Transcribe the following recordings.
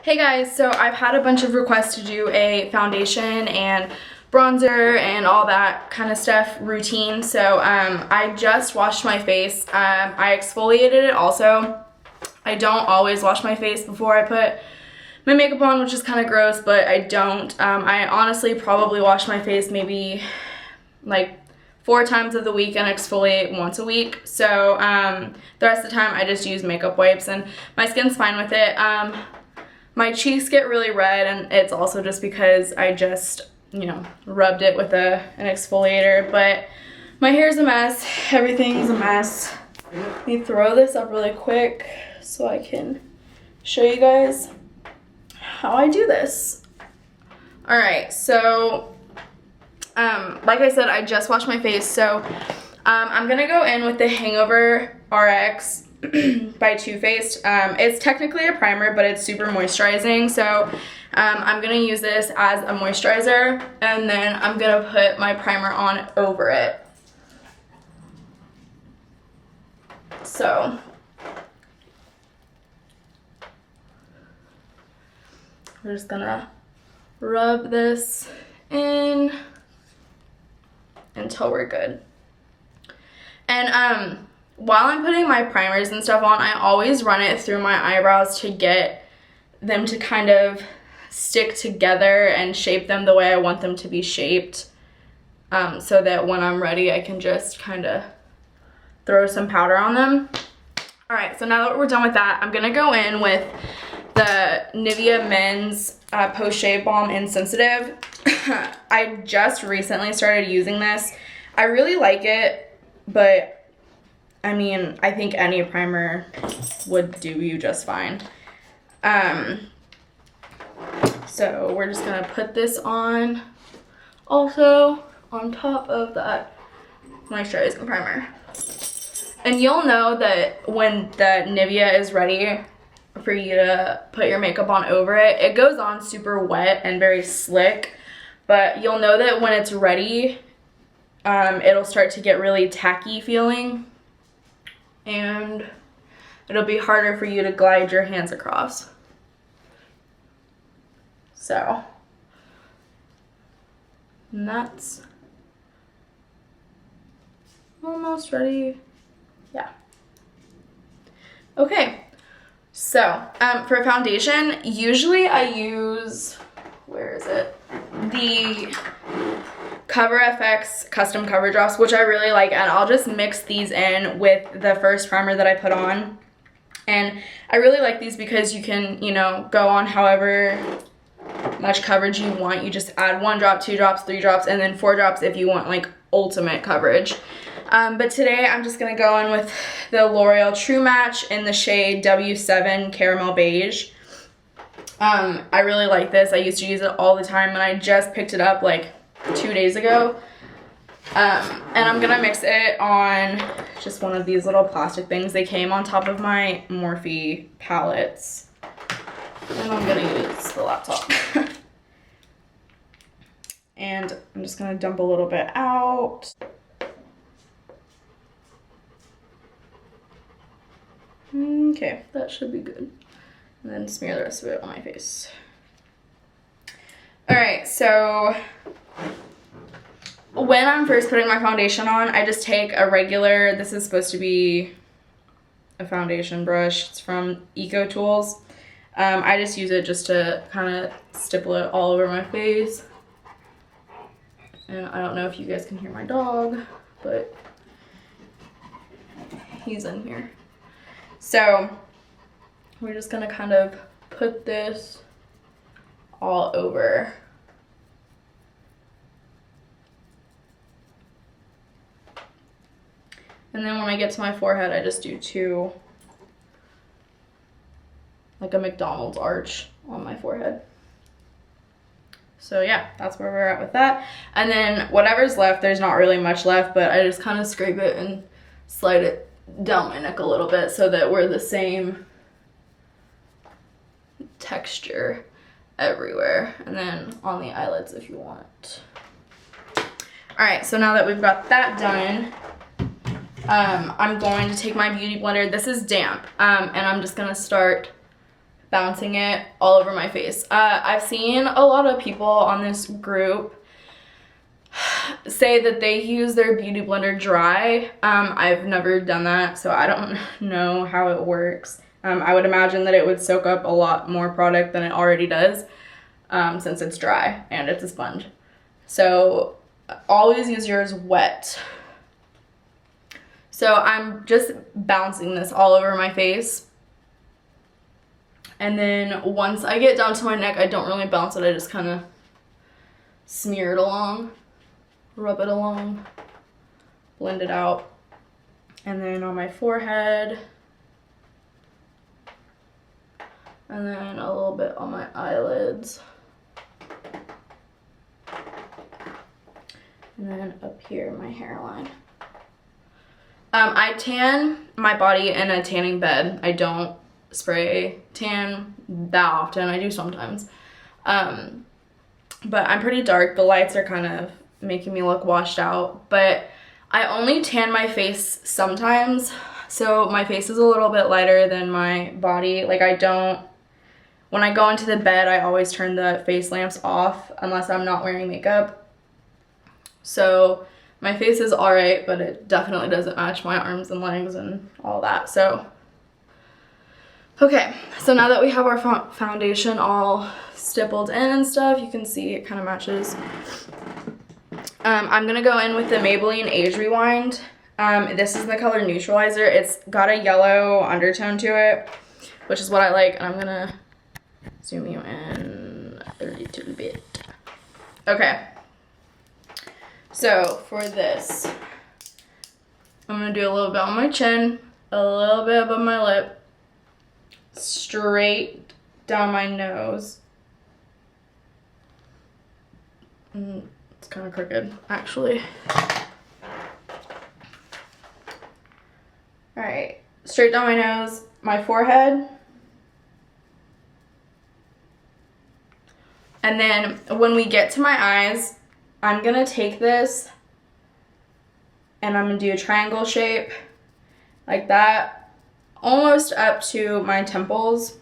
Hey guys, so I've had a bunch of requests to do a foundation and bronzer and all that kind of stuff routine. So I just washed my face. I exfoliated it also. I don't always wash my face before I put my makeup on, which is kind of gross, but I don't. I honestly probably wash my face maybe like 4 times of the week and exfoliate once a week. So the rest of the time I just use makeup wipes and my skin's fine with it. My cheeks get really red, and it's also just because I just, rubbed it with an exfoliator. But my hair's a mess. Everything's a mess. Let me throw this up really quick so I can show you guys how I do this. Alright, so like I said, I just washed my face, so I'm gonna go in with the Hangover RX by Too Faced. It's technically a primer, but it's super moisturizing, so I'm gonna use this as a moisturizer, and then I'm gonna put my primer on over it. So we're just gonna rub this in until we're good. And while I'm putting my primers and stuff on, I always run it through my eyebrows to get them to kind of stick together and shape them the way I want them to be shaped, so that when I'm ready I can just kind of throw some powder on them. Alright, so now that we're done with that, I'm gonna go in with the Nivea Men's Post Shave Balm in Sensitive. I just recently started using this. I really like it, but I mean, I think any primer would do you just fine. So we're just gonna put this on also on top of that moisturizing primer. And you'll know that when the Nivea is ready for you to put your makeup on over it, it goes on super wet and very slick, but you'll know that when it's ready, it'll start to get really tacky feeling, and it'll be harder for you to glide your hands across. So, and that's almost ready. Yeah. Okay, so for foundation, usually I use, where is it? The Cover FX Custom Cover Drops, which I really like, and I'll just mix these in with the first primer that I put on. And I really like these because you can, go on however much coverage you want. You just add 1 drop, 2 drops, 3 drops, and then 4 drops if you want like ultimate coverage. But today I'm just gonna go in with the L'Oreal True Match in the shade W7 Caramel Beige. I really like this. I used to use it all the time, and I just picked it up like 2 days ago. And I'm gonna mix it on just one of these little plastic things. They came on top of my Morphe palettes. And I'm gonna use the laptop. And I'm just gonna dump a little bit out. Okay, that should be good. And then smear the rest of it on my face. Alright, so when I'm first putting my foundation on, I just take a regular, this is supposed to be a foundation brush. It's from Eco Tools. I just use it just to kind of stipple it all over my face. And I don't know if you guys can hear my dog, but he's in here. So we're just gonna kind of put this all over. And then when I get to my forehead, I just do 2, like a McDonald's arch on my forehead. So yeah, that's where we're at with that. And then whatever's left, there's not really much left, but I just kind of scrape it and slide it down my neck a little bit so that we're the same texture everywhere. And then on the eyelids if you want. Alright, so now that we've got that done, I'm going to take my beauty blender. This is damp, and I'm just gonna start bouncing it all over my face. I've seen a lot of people on this group say that they use their beauty blender dry. I've never done that, so I don't know how it works. I would imagine that it would soak up a lot more product than it already does, since it's dry and it's a sponge. So always use yours wet. So I'm just bouncing this all over my face. And then once I get down to my neck, I don't really bounce it. I just kind of smear it along, rub it along, blend it out. And then on my forehead. And then a little bit on my eyelids. And then up here, my hairline. I tan my body in a tanning bed. I don't spray tan that often. I do sometimes. But I'm pretty dark. The lights are kind of making me look washed out. But I only tan my face sometimes. So my face is a little bit lighter than my body. Like when I go into the bed, I always turn the face lamps off unless I'm not wearing makeup. So my face is alright, but it definitely doesn't match my arms and legs and all that. So, okay. So now that we have our foundation all stippled in and stuff, you can see it kind of matches. I'm going to go in with the Maybelline Age Rewind. This is in the color Neutralizer. It's got a yellow undertone to it, which is what I like. And I'm going to zoom you in a little bit. Okay. So for this, I'm going to do a little bit on my chin, a little bit above my lip, straight down my nose. It's kind of crooked, actually. Alright, straight down my nose, my forehead. And then when we get to my eyes, I'm going to take this and I'm going to do a triangle shape like that, almost up to my temples.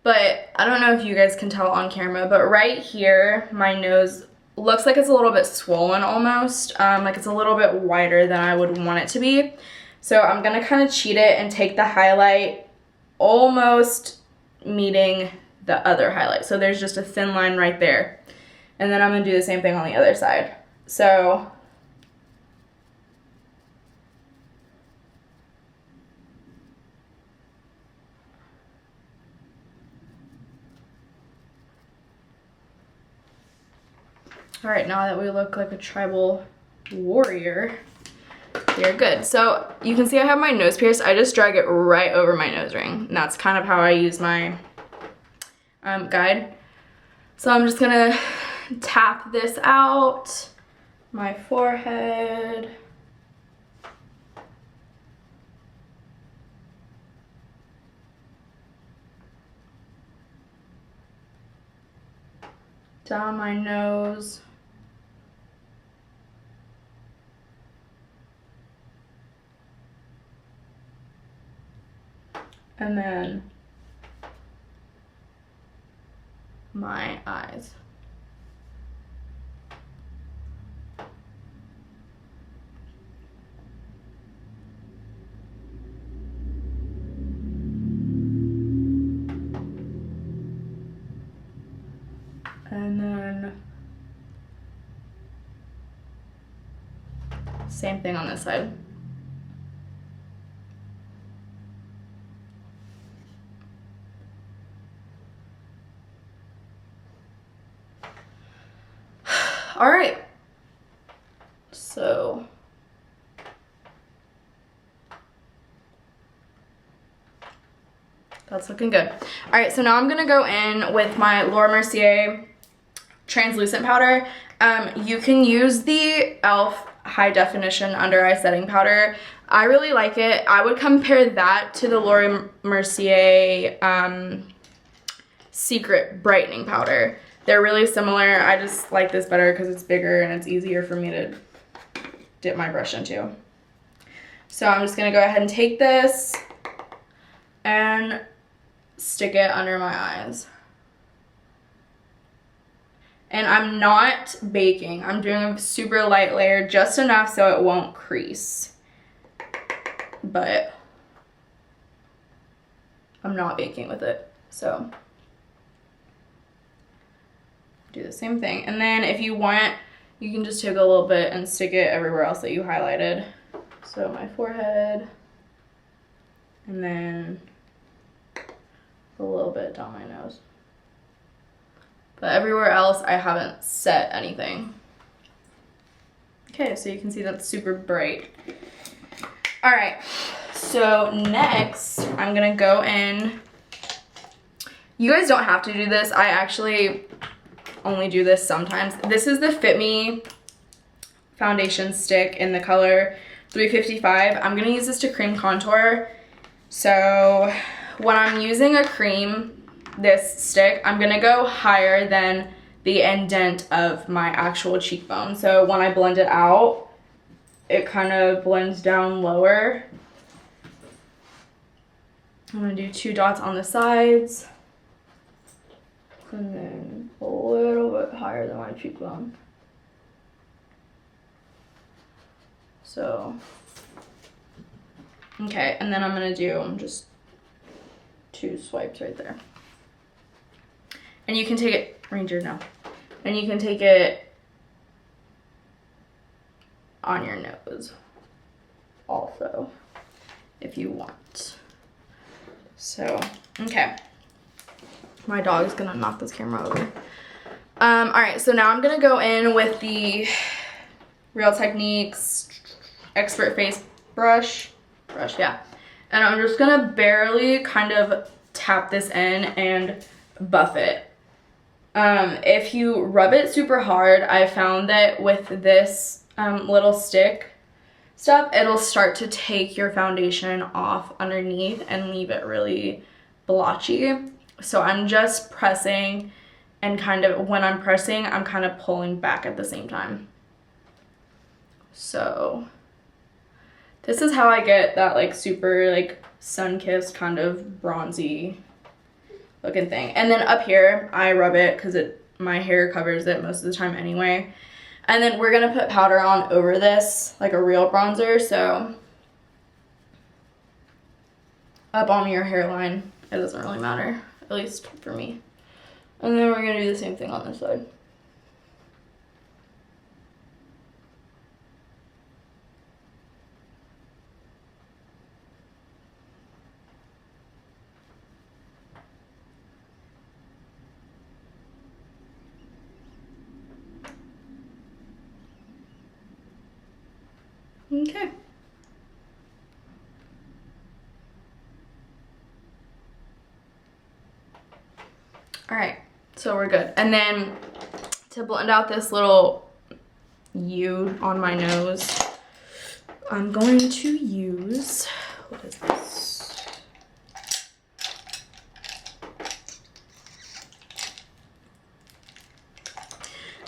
But I don't know if you guys can tell on camera, but right here, my nose looks like it's a little bit swollen almost, like it's a little bit wider than I would want it to be. So I'm going to kind of cheat it and take the highlight almost meeting the other highlight. So there's just a thin line right there. And then I'm going to do the same thing on the other side. So all right, now that we look like a tribal warrior, we're good. So you can see I have my nose pierced. I just drag it right over my nose ring. And that's kind of how I use my guide. So I'm just going to tap this out, my forehead. Down my nose. And then my eyes. And then same thing on this side. All right. So that's looking good. All right, so now I'm gonna go in with my Laura Mercier translucent powder. You can use the e.l.f. high definition under eye setting powder. I really like it. I would compare that to the Laura Mercier secret brightening powder. They're really similar. I just like this better because it's bigger and it's easier for me to dip my brush into. So I'm just gonna go ahead and take this and stick it under my eyes. And I'm not baking. I'm doing a super light layer, just enough so it won't crease. But I'm not baking with it, so do the same thing. And then if you want, you can just take a little bit and stick it everywhere else that you highlighted. So my forehead, and then a little bit down my nose. But everywhere else, I haven't set anything. Okay, so you can see that's super bright. All right, so next, I'm gonna go in. You guys don't have to do this. I actually only do this sometimes. This is the Fit Me foundation stick in the color 355. I'm gonna use this to cream contour. So when I'm using a cream, this stick, I'm gonna go higher than the indent of my actual cheekbone. So when I blend it out, it kind of blends down lower. I'm gonna do 2 dots on the sides, and then a little bit higher than my cheekbone. So, okay, and then I'm gonna do just 2 swipes right there. And you can take it, Ranger, no. And you can take it on your nose also, if you want. So, okay. My dog is gonna knock this camera over. All right, so now I'm gonna go in with the Real Techniques Expert Face brush, yeah. And I'm just gonna barely kind of tap this in and buff it. If you rub it super hard, I found that with this little stick stuff, it'll start to take your foundation off underneath and leave it really blotchy. So I'm just pressing, and kind of when I'm pressing, I'm kind of pulling back at the same time. So this is how I get that like super like sun-kissed kind of bronzy looking thing. And then up here, I rub it because my hair covers it most of the time anyway. And then we're gonna put powder on over this, like a real bronzer, so up on your hairline, it doesn't really matter, at least for me. And then we're gonna do the same thing on this side. Okay. All right, so we're good. And then to blend out this little U on my nose, I'm going to use, what is this?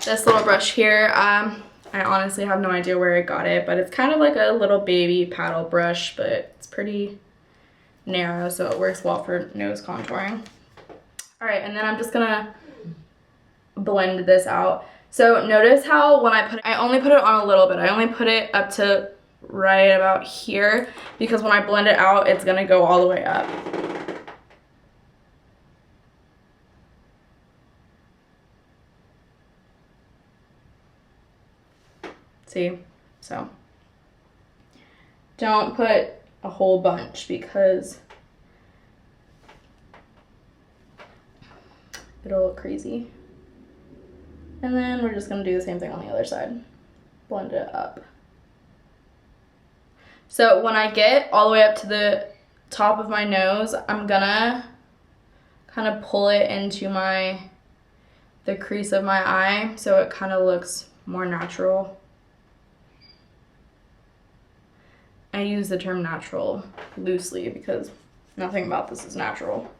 This little brush here. I honestly have no idea where I got it, but it's kind of like a little baby paddle brush, but it's pretty narrow, so it works well for nose contouring. All right, and then I'm just gonna blend this out. So notice how when I only put it on a little bit. I only put it up to right about here, because when I blend it out, it's gonna go all the way up. See, so don't put a whole bunch because it'll look crazy. And then we're just gonna do the same thing on the other side. Blend it up. So when I get all the way up to the top of my nose, I'm gonna kind of pull it into the crease of my eye so it kind of looks more natural. I use the term natural loosely because nothing about this is natural.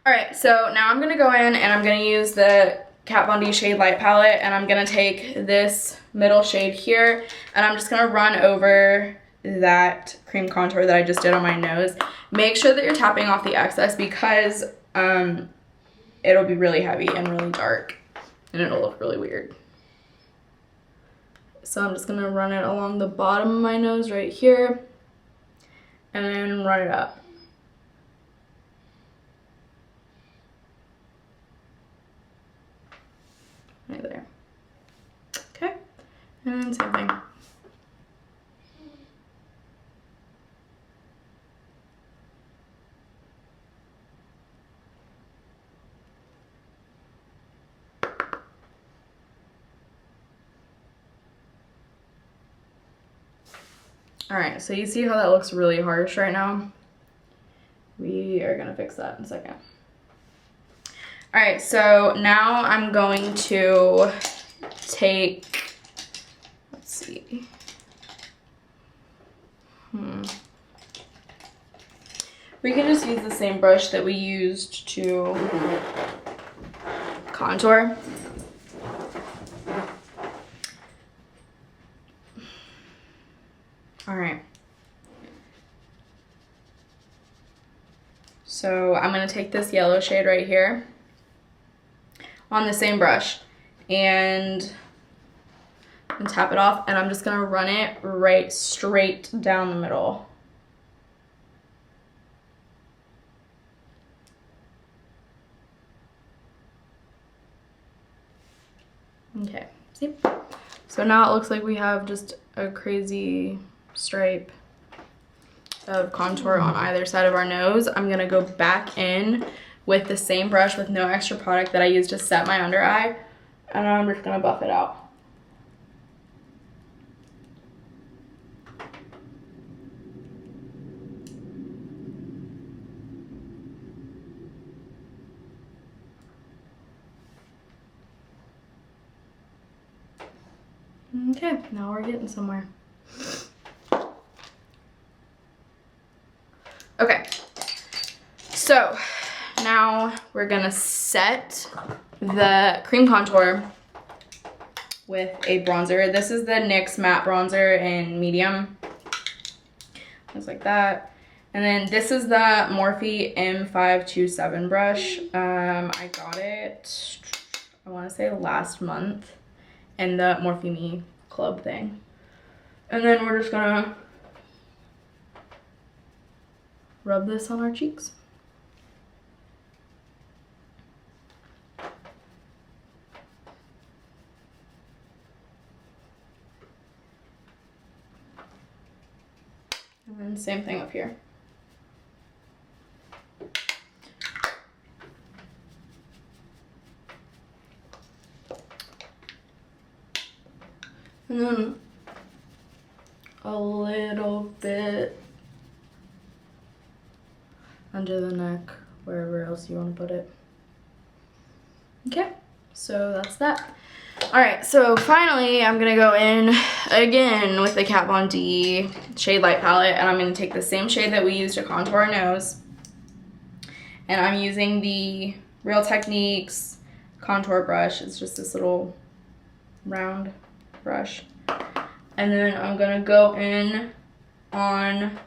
All right, so now I'm gonna go in and I'm gonna use the Kat Von D Shade Light Palette, and I'm gonna take this middle shade here and I'm just gonna run over that cream contour that I just did on my nose. Make sure that you're tapping off the excess because it'll be really heavy and really dark and it'll look really weird. So I'm just gonna run it along the bottom of my nose right here and then run it up. Right there. Okay, and then same thing. Alright, so you see how that looks really harsh right now? We are gonna fix that in a second. Alright, so now I'm going to take, let's see. We can just use the same brush that we used to contour. Alright. So I'm going to take this yellow shade right here on the same brush and tap it off, and I'm just going to run it right straight down the middle. Okay, see? So now it looks like we have just a crazy stripe of contour on either side of our nose. I'm gonna go back in with the same brush with no extra product that I used to set my under eye, and I'm just gonna buff it out. Okay, now we're getting somewhere. Okay, so now we're gonna set the cream contour with a bronzer. This is the NYX matte bronzer in medium, just like that. And then this is the Morphe M527 brush. I got it, I wanna say last month in the Morphe Me club thing. And then we're just gonna rub this on our cheeks. And then same thing up here. And then a little bit under the neck, wherever else you want to put it. Okay, so that's that. Alright, so finally I'm going to go in again with the Kat Von D Shade Light palette, and I'm going to take the same shade that we used to contour our nose, and I'm using the Real Techniques contour brush. It's just this little round brush. And then I'm going to go in on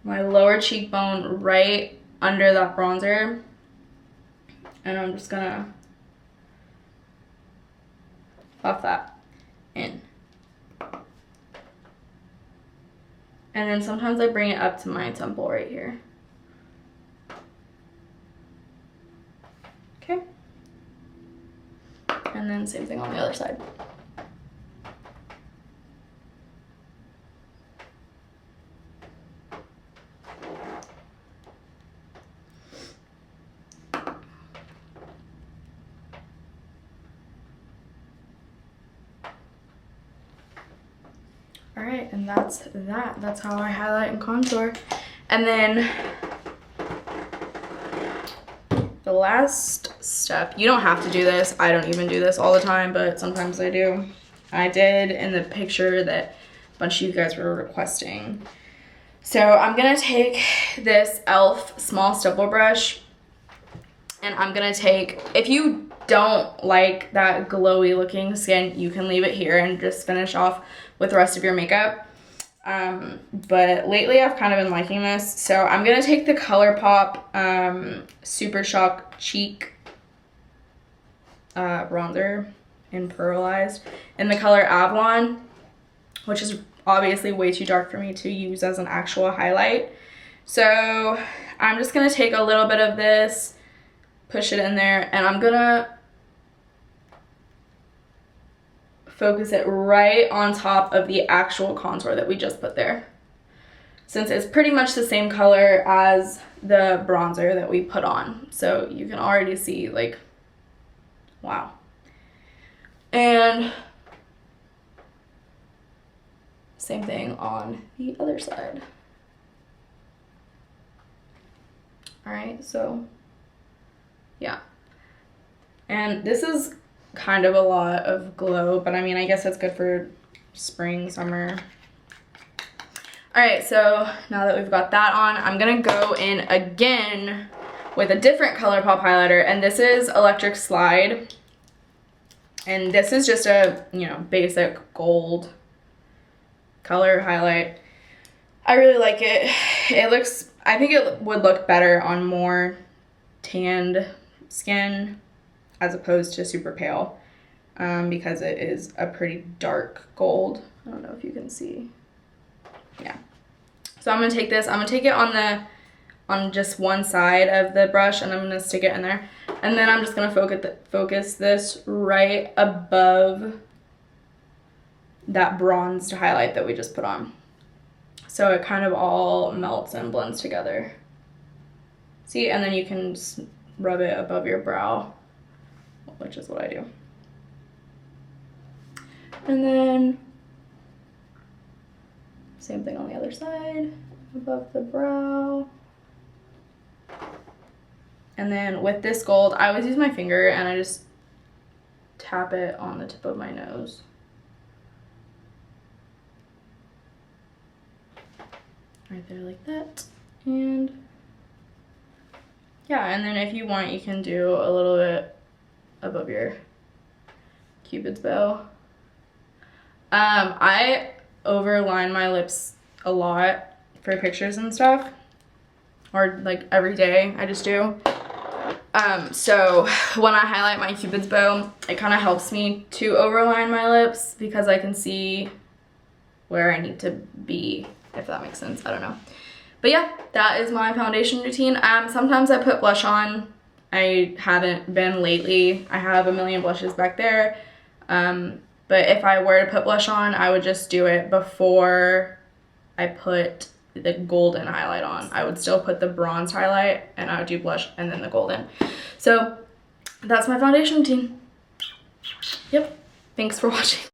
my lower cheekbone right under that bronzer, and I'm just gonna buff that in. And then sometimes I bring it up to my temple right here. Okay. And then same thing on the other side. Alright, and that's that. That's how I highlight and contour. And then the last step, you don't have to do this. I don't even do this all the time, but sometimes I do. I did in the picture that a bunch of you guys were requesting. So I'm going to take this e.l.f. small stipple brush, and I'm going to take, if you don't like that glowy looking skin, you can leave it here and just finish off with the rest of your makeup. but lately I've kind of been liking this. So I'm gonna take the ColourPop Super Shock Cheek bronzer in Pearlized in the color Avalon, which is obviously way too dark for me to use as an actual highlight. So I'm just gonna take a little bit of this, push it in there, and I'm gonna focus it right on top of the actual contour that we just put there, since it's pretty much the same color as the bronzer that we put on. So you can already see, like, wow. And same thing on the other side. All right, so yeah. And this is kind of a lot of glow, but I mean, I guess that's good for spring, summer. All right, so now that we've got that on, I'm gonna go in again with a different ColourPop highlighter, and this is Electric Slide. And this is just a, you know, basic gold color highlight. I really like it. It looks, I think it would look better on more tanned skin as opposed to super pale, because it is a pretty dark gold. I don't know if you can see. Yeah. So I'm gonna take this, I'm gonna take it on just one side of the brush, and I'm gonna stick it in there. And then I'm just gonna focus this right above that bronzed highlight that we just put on. So it kind of all melts and blends together. See, and then you can just rub it above your brow, which is what I do. And then same thing on the other side, above the brow. And then with this gold, I always use my finger and I just tap it on the tip of my nose. Right there like that. And yeah, and then if you want, you can do a little bit above your Cupid's bow. I overline my lips a lot for pictures and stuff, or like every day I just do. So when I highlight my Cupid's bow, it kind of helps me to overline my lips because I can see where I need to be, if that makes sense. I don't know. But yeah, that is my foundation routine. Sometimes I put blush on. I haven't been lately. I have a million blushes back there. But if I were to put blush on, I would just do it before I put the golden highlight on. I would still put the bronze highlight and I would do blush and then the golden. So that's my foundation routine. Yep. Thanks for watching.